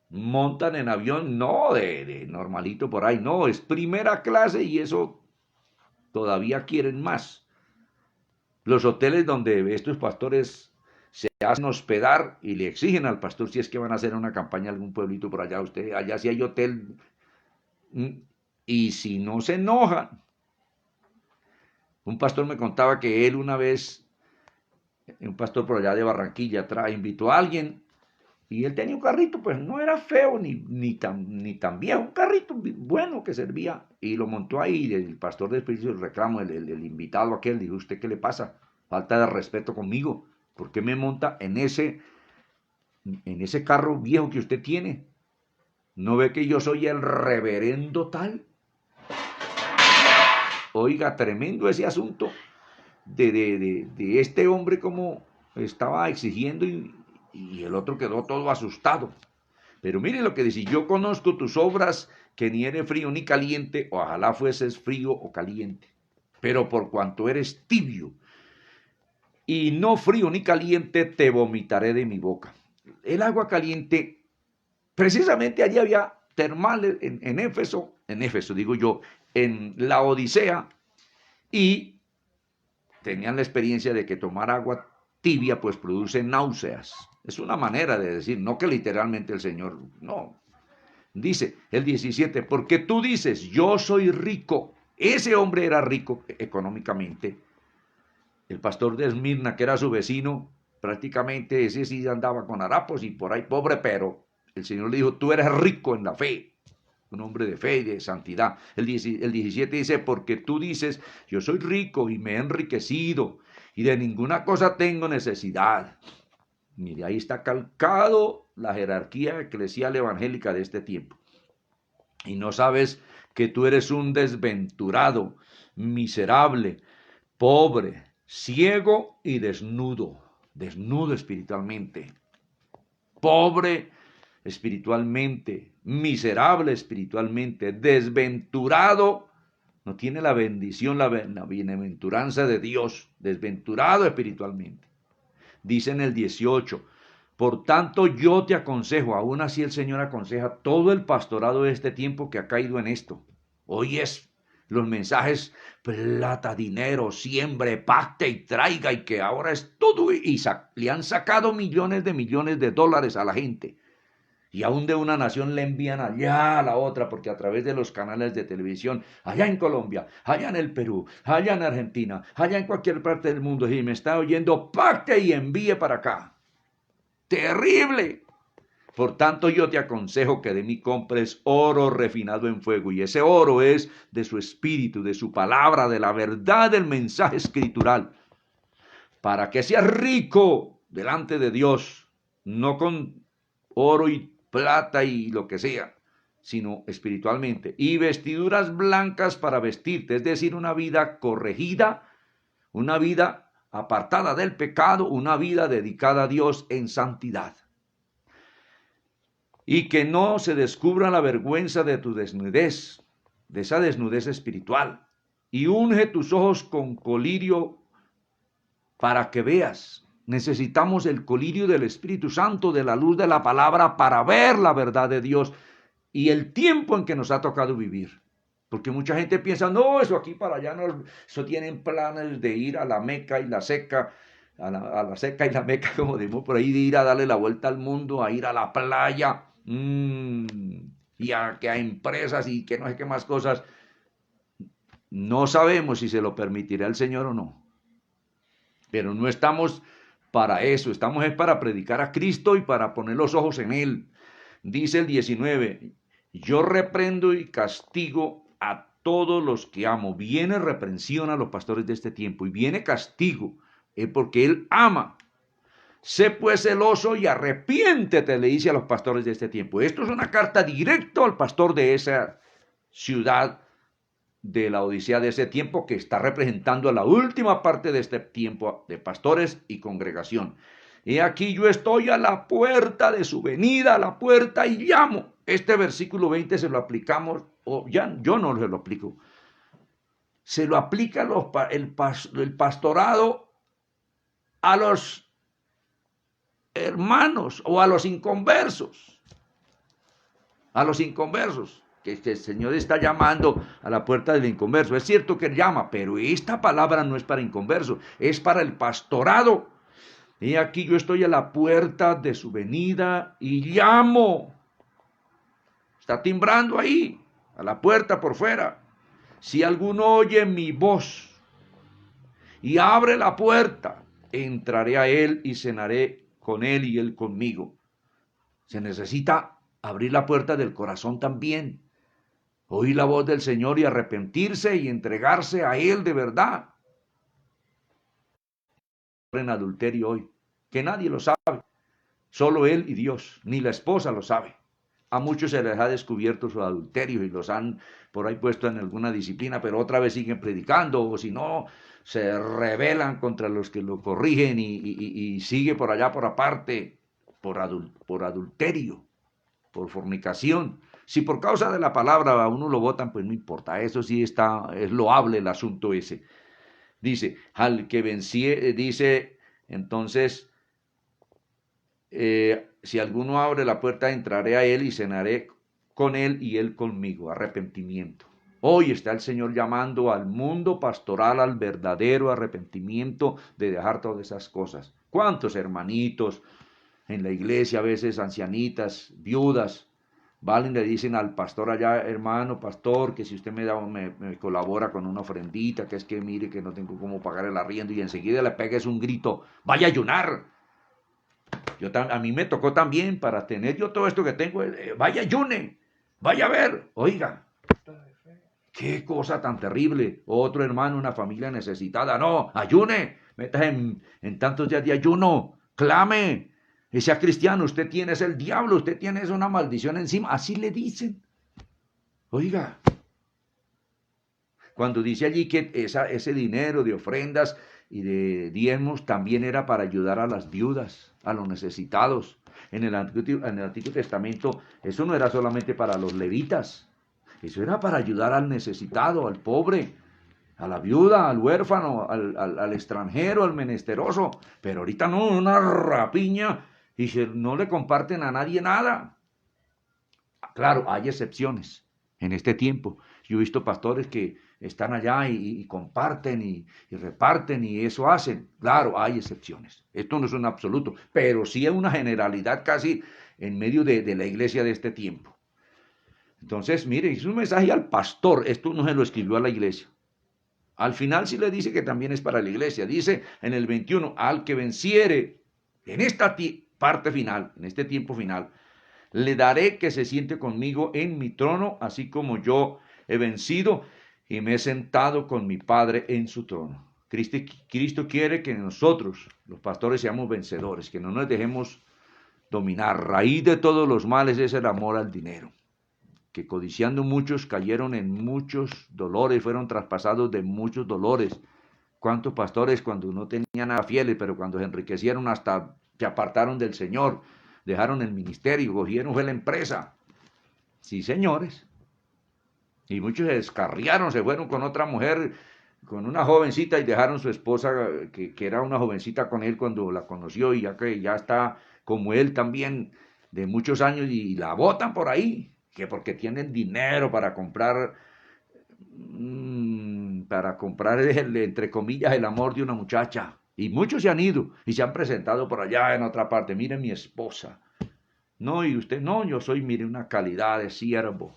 montan en avión, no de normalito por ahí, no, es primera clase y eso todavía quieren más. Los hoteles donde estos pastores se hacen hospedar y le exigen al pastor si es que van a hacer una campaña en algún pueblito por allá, usted, allá sí hay hotel, y si no se enojan. Un pastor me contaba que él una vez, un pastor por allá de Barranquilla, invitó a alguien y él tenía un carrito, pues no era feo ni tan viejo, un carrito bueno que servía, y lo montó ahí. El pastor después hizo el reclamo, el invitado aquel, dijo: ¿usted qué le pasa? Falta de respeto conmigo, ¿por qué me monta en ese carro viejo que usted tiene? ¿No ve que yo soy el reverendo tal? Oiga, tremendo ese asunto de este hombre, como estaba exigiendo, y el otro quedó todo asustado. Pero mire lo que dice: yo conozco tus obras, que ni eres frío ni caliente, ojalá fueses frío o caliente. Pero por cuanto eres tibio y no frío ni caliente, te vomitaré de mi boca. El agua caliente, precisamente allí había termales en Éfeso digo yo, en la Odisea, y tenían la experiencia de que tomar agua tibia pues produce náuseas. Es una manera de decir, no que literalmente el Señor, no. Dice el 17, porque tú dices, yo soy rico. Ese hombre era rico económicamente. El pastor de Esmirna, que era su vecino, prácticamente ese sí andaba con harapos y por ahí pobre, pero el Señor le dijo: tú eres rico en la fe, un hombre de fe y de santidad. El 17 dice, porque tú dices, yo soy rico y me he enriquecido y de ninguna cosa tengo necesidad. Mire, ahí está calcado la jerarquía eclesial evangélica de este tiempo. Y no sabes que tú eres un desventurado, miserable, pobre, ciego y desnudo espiritualmente, pobre espiritualmente, miserable espiritualmente, desventurado, no tiene la bendición, la bienaventuranza de Dios, desventurado espiritualmente. Dice en el 18, por tanto yo te aconsejo, aún así el Señor aconseja todo el pastorado de este tiempo que ha caído en esto. Hoy es los mensajes: plata, dinero, siembre, pacte y traiga, y que ahora es todo, y le han sacado millones de dólares a la gente. Y aún de una nación le envían allá a la otra, porque a través de los canales de televisión, allá en Colombia, allá en el Perú, allá en Argentina, allá en cualquier parte del mundo, si me está oyendo, pacte y envíe para acá. ¡Terrible! Por tanto, yo te aconsejo que de mí compres oro refinado en fuego, y ese oro es de su espíritu, de su palabra, de la verdad del mensaje escritural, para que seas rico delante de Dios, no con oro y plata y lo que sea, sino espiritualmente, y vestiduras blancas para vestirte, es decir, una vida corregida, una vida apartada del pecado, una vida dedicada a Dios en santidad. Y que no se descubra la vergüenza de tu desnudez, de esa desnudez espiritual. Y unge tus ojos con colirio para que veas. Necesitamos el colirio del Espíritu Santo, de la luz de la palabra, para ver la verdad de Dios y el tiempo en que nos ha tocado vivir. Porque mucha gente piensa, no, eso aquí para allá, no, eso tienen planes de ir a la Meca y la Seca, a la Seca y la Meca, como decimos por ahí, de ir a darle la vuelta al mundo, a ir a la playa, y a empresas y que no sé qué más cosas. No sabemos si se lo permitirá el Señor o no. Pero no estamos para eso, estamos para predicar a Cristo y para poner los ojos en Él. Dice el 19, yo reprendo y castigo a todos los que amo. Viene reprensión a los pastores de este tiempo y viene castigo, porque Él ama. Sé pues celoso y arrepiéntete, le dice a los pastores de este tiempo. Esto es una carta directa al pastor de esa ciudad de la Odisea de ese tiempo, que está representando a la última parte de este tiempo de pastores y congregación. He aquí yo estoy a la puerta de su venida, a la puerta y llamo. Este versículo 20 se lo aplicamos, o ya yo no se lo aplico, se lo aplica el pastorado a los hermanos o a los inconversos. A los inconversos, que el Señor está llamando a la puerta del inconverso. Es cierto que Él llama, pero esta palabra no es para inconversos, es para el pastorado. Y aquí yo estoy a la puerta de su venida y llamo. Está timbrando ahí, a la puerta por fuera. Si alguno oye mi voz y abre la puerta, entraré a él y cenaré con él y él conmigo. Se necesita abrir la puerta del corazón también. Oír la voz del Señor y arrepentirse y entregarse a Él de verdad. En adulterio hoy, que nadie lo sabe, solo Él y Dios, ni la esposa lo sabe. A muchos se les ha descubierto su adulterio y los han por ahí puesto en alguna disciplina, pero otra vez siguen predicando, o si no, se rebelan contra los que lo corrigen y sigue por allá por aparte, por adulterio, por fornicación. Si por causa de la palabra a uno lo votan, pues no importa, eso sí es loable el asunto ese. Dice, al que venciere, dice, entonces, si alguno abre la puerta, entraré a él y cenaré con él y él conmigo. Arrepentimiento. Hoy está el Señor llamando al mundo pastoral al verdadero arrepentimiento de dejar todas esas cosas. ¿Cuántos hermanitos en la iglesia, a veces ancianitas, viudas, valen, le dicen al pastor allá, hermano, pastor, que si usted me colabora con una ofrendita, que es que mire que no tengo cómo pagar el arriendo, y enseguida le pegues un grito, vaya a ayunar. A mí me tocó también, para tener yo todo esto que tengo, vaya ayune, vaya a ver, oiga, qué cosa tan terrible. Otro hermano, una familia necesitada, no, ayune, metas en tantos días de ayuno, clame, y sea cristiano, usted tiene es el diablo, usted tiene es una maldición encima, así le dicen. Oiga, cuando dice allí que ese dinero de ofrendas y de diezmos también era para ayudar a las viudas, a los necesitados. En el Antiguo Testamento eso no era solamente para los levitas, eso era para ayudar al necesitado, al pobre, a la viuda, al huérfano, al extranjero, al menesteroso. Pero ahorita no, una rapiña y no le comparten a nadie nada. Claro, hay excepciones en este tiempo. Yo he visto pastores que están allá y comparten y reparten y eso hacen. Claro, hay excepciones. Esto no es un absoluto, pero sí es una generalidad casi en medio de la iglesia de este tiempo. Entonces, mire, es un mensaje al pastor. Esto no se lo escribió a la iglesia. Al final sí le dice que también es para la iglesia. Dice en el 21, al que venciere en esta parte final, en este tiempo final, le daré que se siente conmigo en mi trono, así como yo he vencido y me he sentado con mi Padre en su trono. Cristo quiere que nosotros, los pastores, seamos vencedores, que no nos dejemos dominar. Raíz de todos los males es el amor al dinero, que codiciando muchos cayeron en muchos dolores, fueron traspasados de muchos dolores. ¿Cuántos pastores cuando no tenían nada fieles, pero cuando se enriquecieron hasta se apartaron del Señor, dejaron el ministerio, cogieron fue la empresa? Sí, señores. Y muchos se descarriaron, se fueron con otra mujer, con una jovencita, y dejaron su esposa, que era una jovencita con él cuando la conoció, y ya que ya está como él también de muchos años, y la botan por ahí, que porque tienen dinero para comprar, entre comillas, el amor de una muchacha. Y muchos se han ido y se han presentado por allá en otra parte. Mire mi esposa. No, y usted, no, yo soy, mire, una calidad de siervo.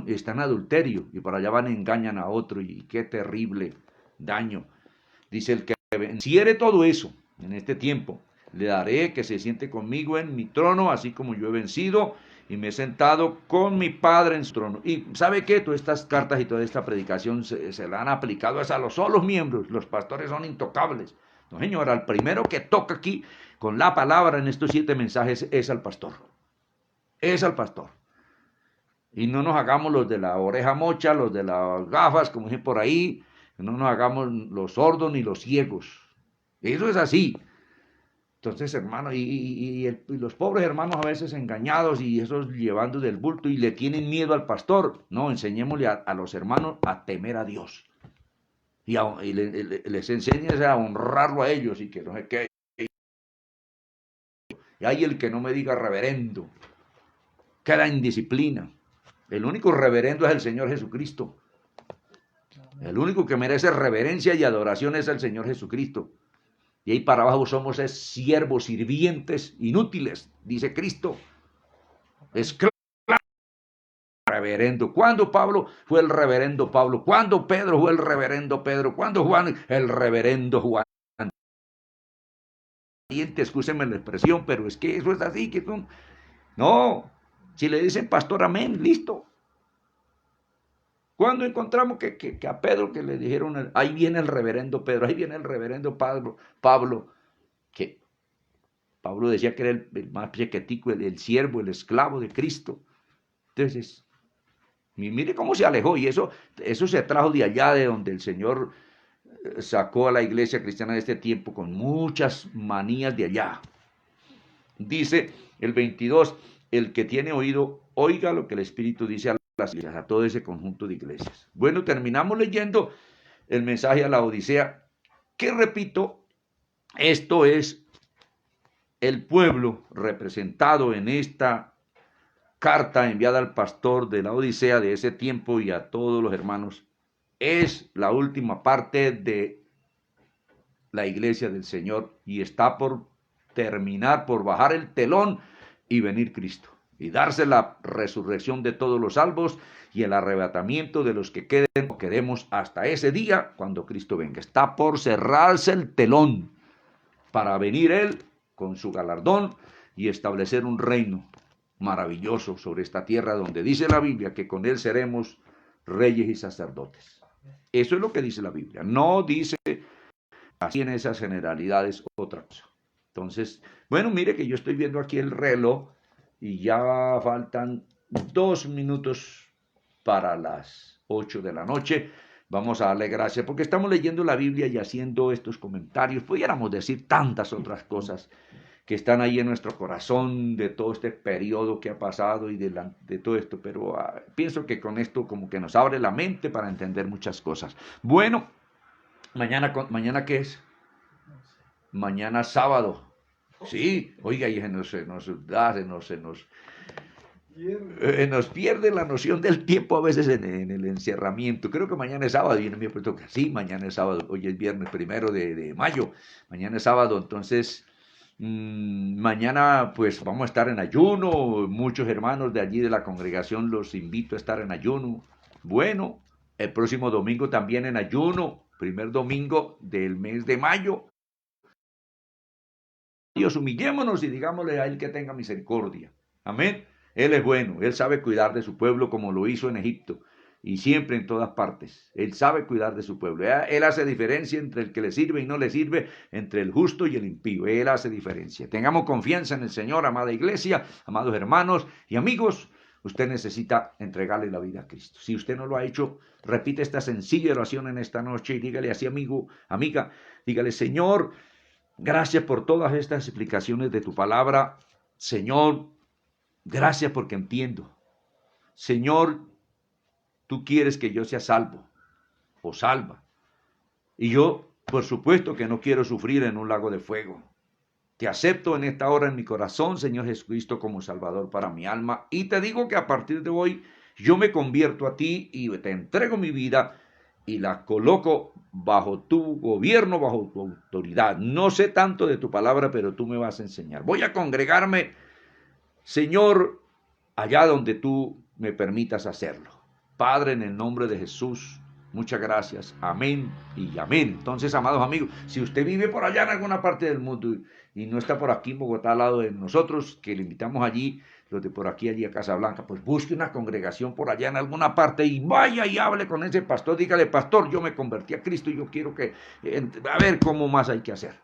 Está en adulterio y por allá van y engañan a otro, y qué terrible daño. Dice, el que venciere todo eso en este tiempo, le daré que se siente conmigo en mi trono, así como yo he vencido y me he sentado con mi Padre en su trono. Y ¿sabe qué? Todas estas cartas y toda esta predicación se la han aplicado a los solos miembros. Los pastores son intocables. No, señor, al primero que toca aquí con la palabra en estos 7 mensajes es al pastor. Es al pastor. Y no nos hagamos los de la oreja mocha, los de las gafas, como dicen por ahí, no nos hagamos los sordos ni los ciegos. Eso es así. Entonces, hermano, y los pobres hermanos a veces engañados y esos llevando del bulto y le tienen miedo al pastor. No, enseñémosle a los hermanos a temer a Dios. Les enseñes a honrarlo a ellos y que no sé qué. Y hay el que no me diga reverendo. Queda indisciplina. El único reverendo es el Señor Jesucristo. El único que merece reverencia y adoración es el Señor Jesucristo. Y ahí para abajo somos siervos, sirvientes, inútiles, dice Cristo. Esclavos, reverendo. ¿Cuándo Pablo fue el reverendo Pablo? ¿Cuándo Pedro fue el reverendo Pedro? ¿Cuándo Juan el reverendo Juan? Excúsenme la expresión, pero es que eso es así, que son... No, si le dicen pastor, amén, listo. Cuando encontramos que a Pedro que le dijeron, ahí viene el reverendo Pedro, ahí viene el reverendo Pablo, que Pablo decía que era el más chiquitico, el siervo, el esclavo de Cristo. Entonces, mire cómo se alejó, y eso se trajo de allá, de donde el Señor sacó a la iglesia cristiana de este tiempo con muchas manías de allá. Dice el 22, el que tiene oído, oiga lo que el Espíritu dice a las iglesias, a todo ese conjunto de iglesias. Bueno, terminamos leyendo el mensaje a la Odisea, que repito, esto es el pueblo representado en esta carta enviada al pastor de la Odisea de ese tiempo y a todos los hermanos. Es la última parte de la iglesia del Señor y está por terminar, por bajar el telón y venir Cristo y darse la resurrección de todos los salvos y el arrebatamiento de los que queden o quedemos hasta ese día cuando Cristo venga. Está por cerrarse el telón para venir Él con su galardón y establecer un reino maravilloso sobre esta tierra donde dice la Biblia que con Él seremos reyes y sacerdotes. Eso es lo que dice la Biblia. No dice así en esas generalidades otra cosa. Entonces, bueno, mire que yo estoy viendo aquí el reloj y ya faltan 2 minutos para las 8 de la noche. Vamos a darle gracias porque estamos leyendo la Biblia y haciendo estos comentarios. Pudiéramos decir tantas otras cosas que están ahí en nuestro corazón de todo este periodo que ha pasado y de todo esto, pero pienso que con esto como que nos abre la mente para entender muchas cosas. Bueno, mañana ¿qué es? Mañana sábado. Sí, oiga, y nos pierde la noción del tiempo a veces en el encerramiento. Creo que mañana es sábado, y me he puesto que sí, mañana es sábado, hoy es viernes 1 de mayo, mañana es sábado, entonces mañana pues vamos a estar en ayuno, muchos hermanos de allí de la congregación los invito a estar en ayuno. Bueno, el próximo domingo también en ayuno, primer domingo del mes de mayo. Dios, humillémonos y digámosle a Él que tenga misericordia. Amén. Él es bueno, Él sabe cuidar de su pueblo como lo hizo en Egipto y siempre en todas partes. Él sabe cuidar de su pueblo. Él hace diferencia entre el que le sirve y no le sirve, entre el justo y el impío. Él hace diferencia. Tengamos confianza en el Señor, amada iglesia, amados hermanos y amigos. Usted necesita entregarle la vida a Cristo. Si usted no lo ha hecho, repite esta sencilla oración en esta noche y dígale así, amigo, amiga, dígale, Señor, gracias por todas estas explicaciones de tu palabra. Señor, gracias porque entiendo. Señor, tú quieres que yo sea salvo o salva. Y yo, por supuesto que no quiero sufrir en un lago de fuego. Te acepto en esta hora en mi corazón, Señor Jesucristo, como Salvador para mi alma. Y te digo que a partir de hoy yo me convierto a ti y te entrego mi vida y la coloco bajo tu gobierno, bajo tu autoridad. No sé tanto de tu palabra, pero tú me vas a enseñar. Voy a congregarme, Señor, allá donde tú me permitas hacerlo. Padre, en el nombre de Jesús, muchas gracias. Amén y amén. Entonces, amados amigos, si usted vive por allá en alguna parte del mundo y no está por aquí en Bogotá al lado de nosotros, que le invitamos allí, los de por aquí, allí a Casablanca, pues busque una congregación por allá en alguna parte y vaya y hable con ese pastor. Dígale, pastor, yo me convertí a Cristo y yo quiero que, a ver cómo más hay que hacer.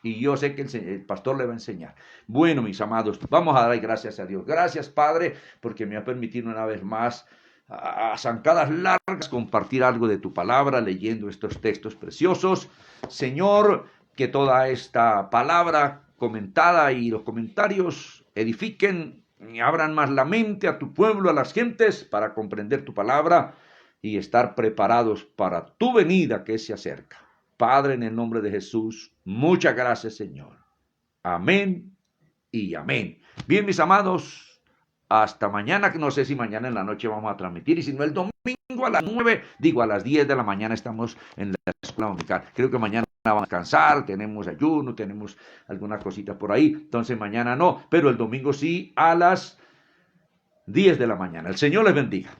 Y yo sé que el pastor le va a enseñar. Bueno, mis amados, vamos a dar gracias a Dios. Gracias, Padre, porque me ha permitido una vez más a zancadas largas compartir algo de tu palabra, leyendo estos textos preciosos. Señor, que toda esta palabra comentada y los comentarios edifiquen y abran más la mente a tu pueblo, a las gentes, para comprender tu palabra y estar preparados para tu venida que se acerca. Padre, en el nombre de Jesús, muchas gracias, Señor. Amén y amén. Bien, mis amados, hasta mañana, que no sé si mañana en la noche vamos a transmitir, y si no el domingo a las 9, digo a las 10 de la mañana estamos en la escuela dominical. Creo que mañana vamos a descansar, tenemos ayuno, tenemos alguna cosita por ahí, entonces mañana no, pero el domingo sí a las 10 de la mañana. El Señor les bendiga.